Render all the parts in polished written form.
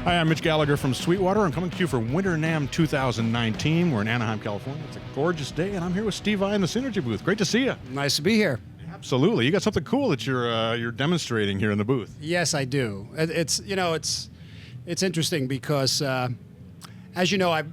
Hi, I'm Mitch Gallagher from Sweetwater. I'm coming to you for Winter NAMM 2019. We're in Anaheim, California. It's a gorgeous day, and I'm here with Steve Vai in the Synergy booth. Great to see you. Nice to be here. Absolutely. You got something cool that you're demonstrating here in the booth. Yes, I do. It's interesting because, as you know,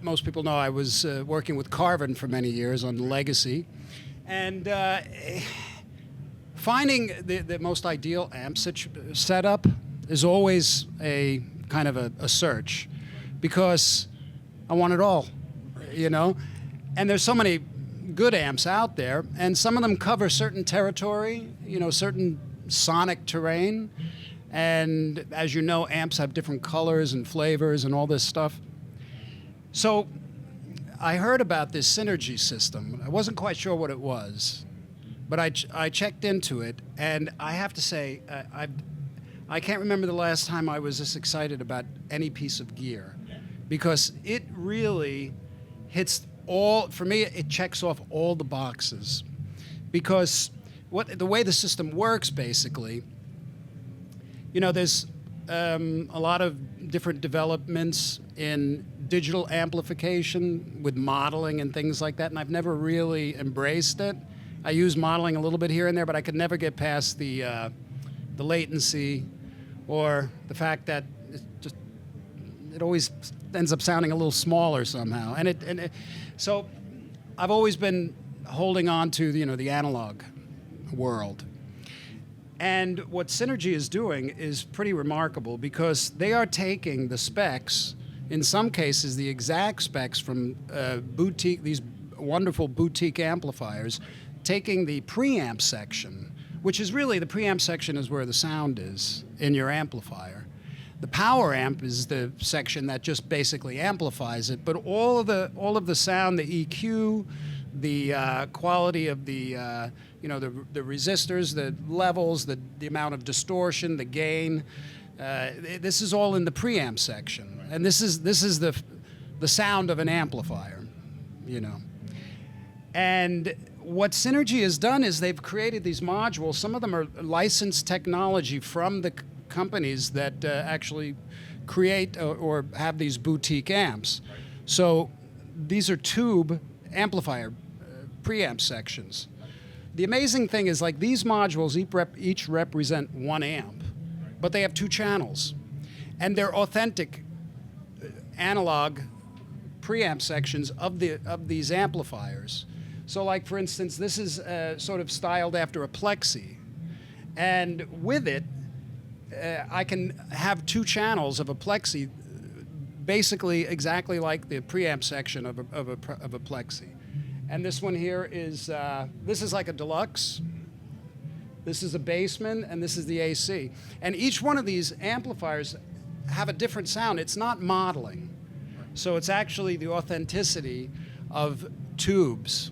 most people know I was working with Carvin for many years on Legacy, and finding the most ideal amp setup is always a kind of a search, because I want it all, and there's so many good amps out there, and some of them cover certain territory, certain sonic terrain, and as you know, amps have different colors and flavors and all this stuff. So I heard about this Synergy system. I wasn't quite sure what it was, but I checked into it, and I have to say, I can't remember the last time I was this excited about any piece of gear, because it really hits for me, it checks off all the boxes. Because the way the system works, basically, there's a lot of different developments in digital amplification with modeling and things like that, and I've never really embraced it. I use modeling a little bit here and there, but I could never get past the latency, or the fact that it always ends up sounding a little smaller somehow. So I've always been holding on to the analog world. And what Synergy is doing is pretty remarkable, because they are taking the specs, in some cases the exact specs from these wonderful boutique amplifiers, taking the preamp section, which is really, the preamp section is where the sound is in your amplifier. The power amp is the section that just basically amplifies it, but all of the sound, the EQ, the quality of the resistors, the levels, the amount of distortion, the gain, this is all in the preamp section, and this is the sound of an amplifier, And what Synergy has done is they've created these modules. Some of them are licensed technology from the companies that actually create or have these boutique amps. So these are tube amplifier preamp sections. The amazing thing is, like, these modules each represent one amp, but they have two channels, and they're authentic analog preamp sections of these amplifiers. So, like, for instance, this is sort of styled after a plexi, and with it, I can have two channels of a plexi, basically exactly like the preamp section of a plexi. And this one here is this is like a deluxe. This is a basement, and this is the AC. And each one of these amplifiers have a different sound. It's not modeling, so it's actually the authenticity of tubes.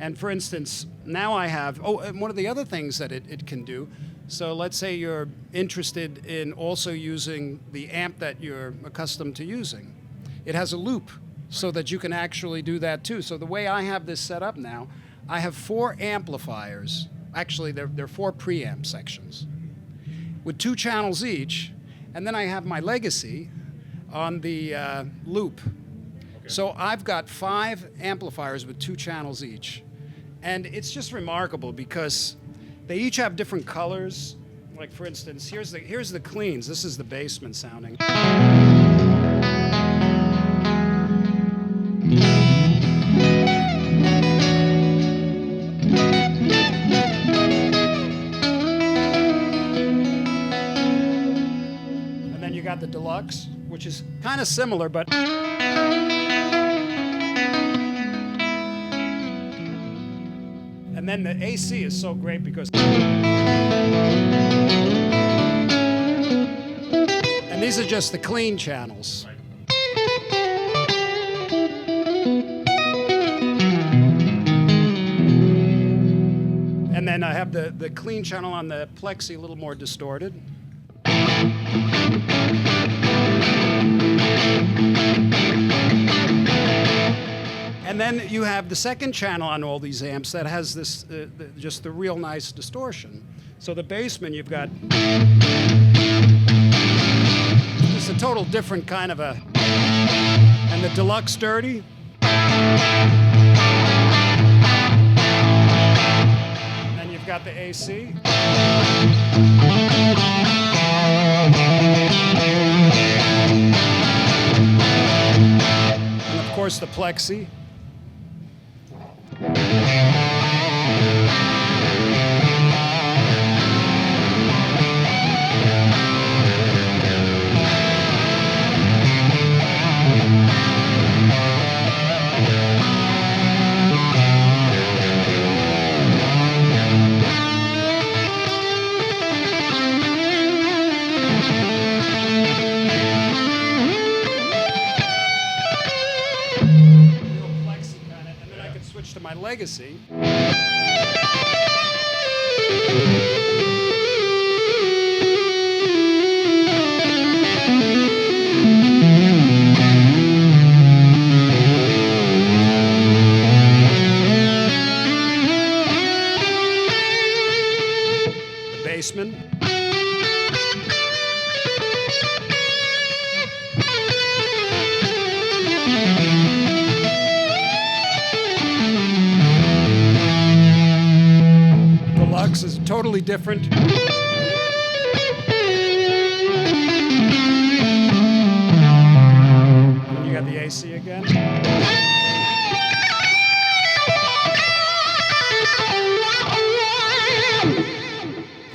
And for instance, now I have, and one of the other things that it can do, so let's say you're interested in also using the amp that you're accustomed to using. It has a loop so that you can actually do that too. So the way I have this set up now, I have 4 amplifiers. Actually, they're 4 preamp sections with 2 channels each, and then I have my Legacy on the loop. Okay. So I've got 5 amplifiers with 2 channels each. And it's just remarkable because they each have different colors. Like, for instance, here's the cleans. This is the basement sounding. And then you got the deluxe, which is kind of similar, but and then the AC is so great because, and these are just the clean channels. And then I have the clean channel on the plexi a little more distorted. And then you have the second channel on all these amps that has this, just the real nice distortion. So the basement, you've got, it's a total different kind of a, and the deluxe dirty. And then you've got the AC. And of course the plexi. To my legacy. The bassman. Deluxe is totally different. And you got the AC again.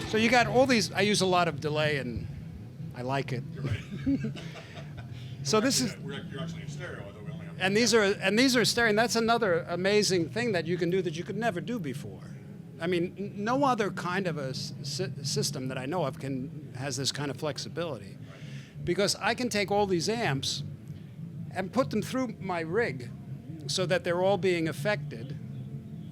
So you got all these. I use a lot of delay, and I like it. So this is. You're actually in stereo, although we only have. And these are stereo. And that's another amazing thing that you can do that you could never do before. I mean, no other kind of a system that I know of has this kind of flexibility, because I can take all these amps and put them through my rig so that they're all being affected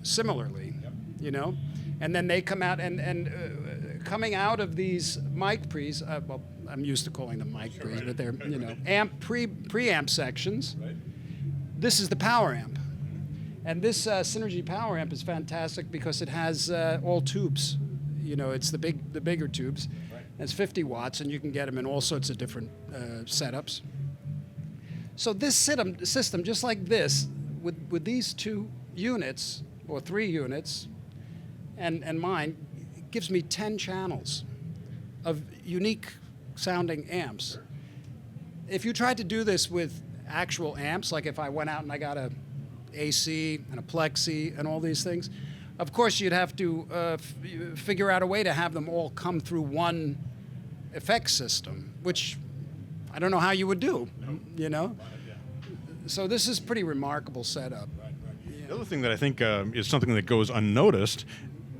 similarly, you know, and then they come out and coming out of these mic pre's. Well, I'm used to calling them mic pre's, but they're amp preamp sections. Right. This is the power amp. And this Synergy power amp is fantastic because it has all tubes. You know, it's the bigger tubes. Right. It's 50 watts, and you can get them in all sorts of different setups. So this system, just like this, with these 2 units or 3 units, and mine, gives me 10 channels of unique sounding amps. If you tried to do this with actual amps, like if I went out and I got a AC and a plexi and all these things, of course you'd have to figure out a way to have them all come through one effect system, which I don't know how you would do, you know? So this is pretty remarkable setup. Right. The other thing that I think is something that goes unnoticed,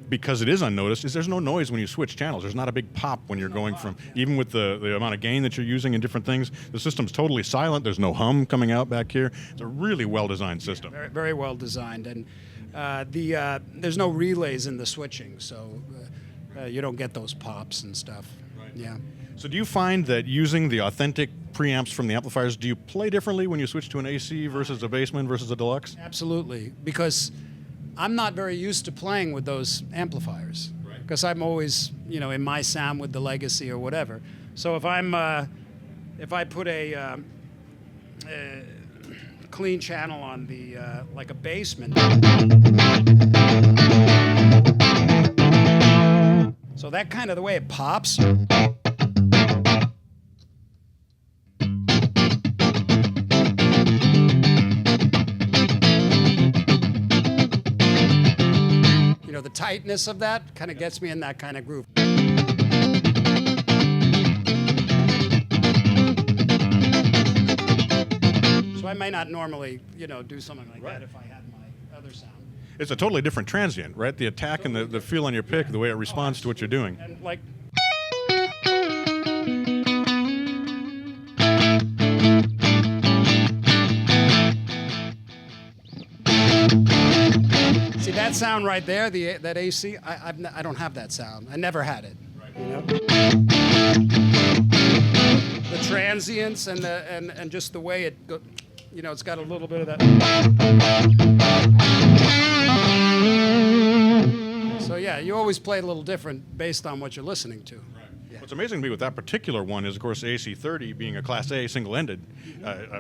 because it is unnoticed, is there's no noise when you switch channels. There's not a big pop when you're going from, even with the amount of gain that you're using in different things, the system's totally silent. There's no hum coming out back here. It's a really well-designed system. Very, very well designed. And there's no relays in the switching, so you don't get those pops and stuff. Right. Yeah. So do you find that using the authentic preamps from the amplifiers, do you play differently when you switch to an AC versus a Bassman versus a Deluxe? Absolutely, because I'm not very used to playing with those amplifiers, because I'm always, in my sound with the Legacy or whatever. So if I put a clean channel on the like a Bassman, so that kind of the way it pops. The tightness of that kind of gets me in that kind of groove. So I may not normally, do something like that if I had my other sound. It's a totally different transient, right? The attack and the feel on your pick, the way it responds to what you're doing. And like. See that sound right there, that AC? I don't have that sound. I never had it. Right. The transients and just the way it goes, it's got a little bit of that. So yeah, you always play a little different based on what you're listening to. Right. What's amazing to me with that particular one is, of course, AC30 being a Class A single-ended,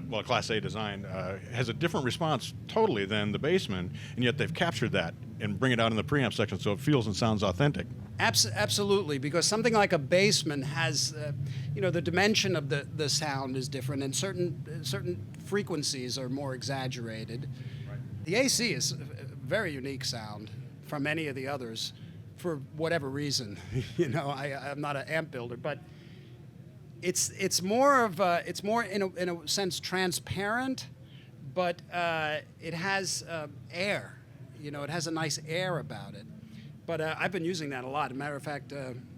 well, Class A design, has a different response totally than the Bassman, and yet they've captured that and bring it out in the preamp section so it feels and sounds authentic. Absolutely, because something like a Bassman has, the dimension of the sound is different, and certain frequencies are more exaggerated. Right. The AC is a very unique sound from any of the others, for whatever reason. I'm not an amp builder, but it's more in a sense transparent, but it has air. It has a nice air about it. But I've been using that a lot. As a matter of fact,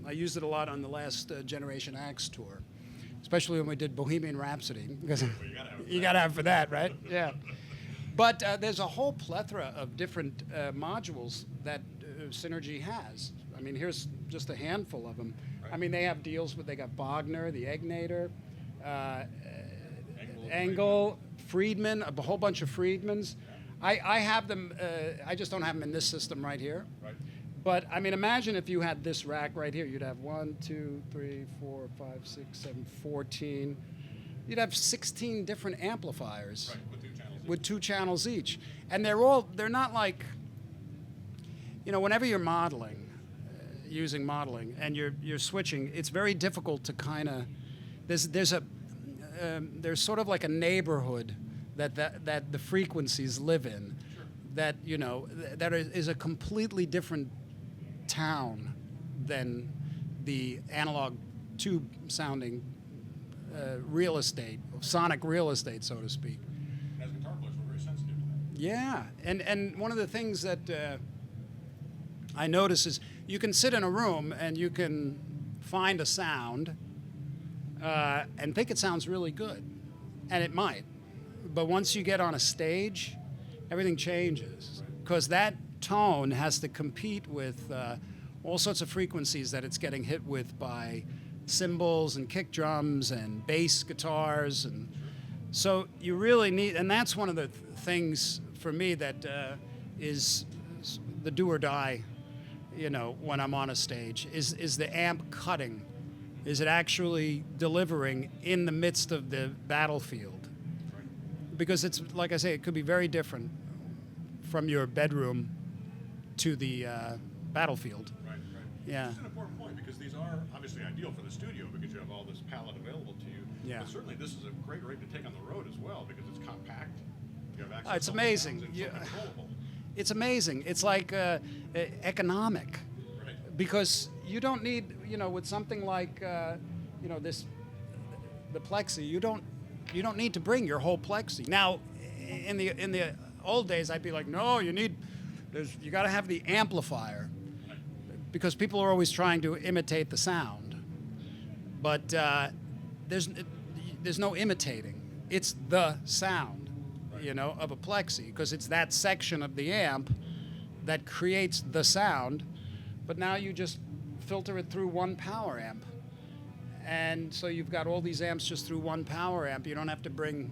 I used it a lot on the last Generation Axe tour, especially when we did Bohemian Rhapsody, because you got to have for that, right? Yeah. But there's a whole plethora of different modules that Synergy has. I mean, here's just a handful of them. Right. I mean, they have deals with, they got Bogner, the Egnator, Engel, Friedman, a whole bunch of Friedmans. I have them, I just don't have them in this system right here. Right. But, I mean, imagine if you had this rack right here. You'd have 1, 2, 3, 4, 5, 6, 7, 14. You'd have 16 different amplifiers. Right, with 2 channels each. And they're not like, whenever you're modeling, using modeling, and you're switching, it's very difficult to kind of, there's sort of like a neighborhood that the frequencies live in, sure. that that is a completely different town than the analog tube sounding real estate, sonic real estate, so to speak. As guitar players, we're very sensitive to that. Yeah, and one of the things that I notice is you can sit in a room and you can find a sound and think it sounds really good, and it might. But once you get on a stage, everything changes, because that tone has to compete with all sorts of frequencies that it's getting hit with by cymbals and kick drums and bass guitars. And so you really need, and that's one of the things for me that is the do or die, when I'm on a stage, is the amp cutting. Is it actually delivering in the midst of the battlefield? Because it's, like I say, it could be very different from your bedroom to the battlefield. Right. Yeah. It's an important point, because these are obviously ideal for the studio because you have all this palette available to you. Yeah. But certainly this is a great rig to take on the road as well, because it's compact. You have access It's to amazing. sounds, and it's so controllable. It's amazing. It's like economic. Right. Because you don't need, with something like, the Plexi, you don't need to bring your whole Plexi. Now, in the old days, I'd be like, no, you got to have the amplifier, because people are always trying to imitate the sound. But there's no imitating. It's the sound, of a Plexi, because it's that section of the amp that creates the sound. But now you just filter it through one power amp. And so you've got all these amps just through one power amp. You don't have to bring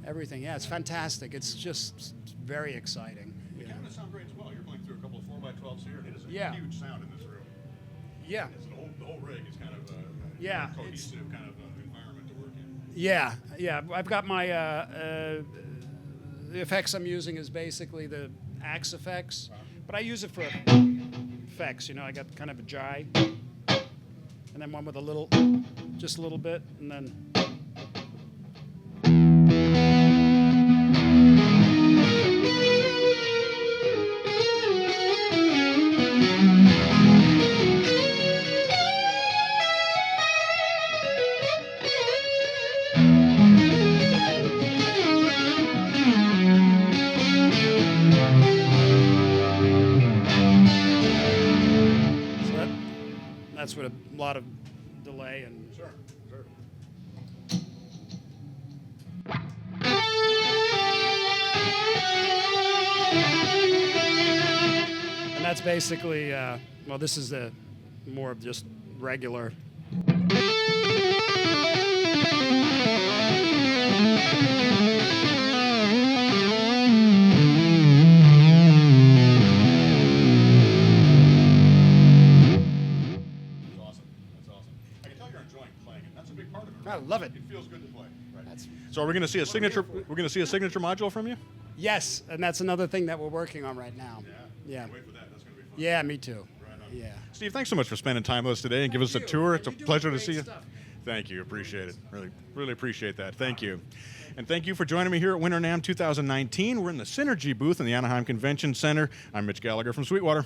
everything. Yeah, it's fantastic. It's just very exciting. The cabinets sound great as well. You're playing through a couple of 4x12s here. It is a Yeah. huge sound in this room. Yeah. The whole rig is kind of a Yeah, cohesive kind of environment to work in. Yeah. I've got my the effects I'm using is basically the Axe effects, but I use it for effects. I got kind of a jive, and then one with just a little bit, and then. That's with a lot of delay and. Sure. And that's basically, this is the more of just regular. like playing it. That's a big part of it. I love it. It feels good to play. Right. That's, So are we going to see a signature? We're going to see a signature module from you? yes, and that's another thing that we're working on right now. Yeah. Can't wait for that. That's going to be fun. Yeah, me too. Right on. Yeah. Steve, thanks so much for spending time with us today and give us a you. tour. It's a You're doing pleasure to great see you. stuff. Thank you. Appreciate it. Really, really appreciate that. Thank you. And thank you for joining me here at Winter NAMM 2019. We're in the Synergy booth in the Anaheim Convention Center. I'm Mitch Gallagher from Sweetwater.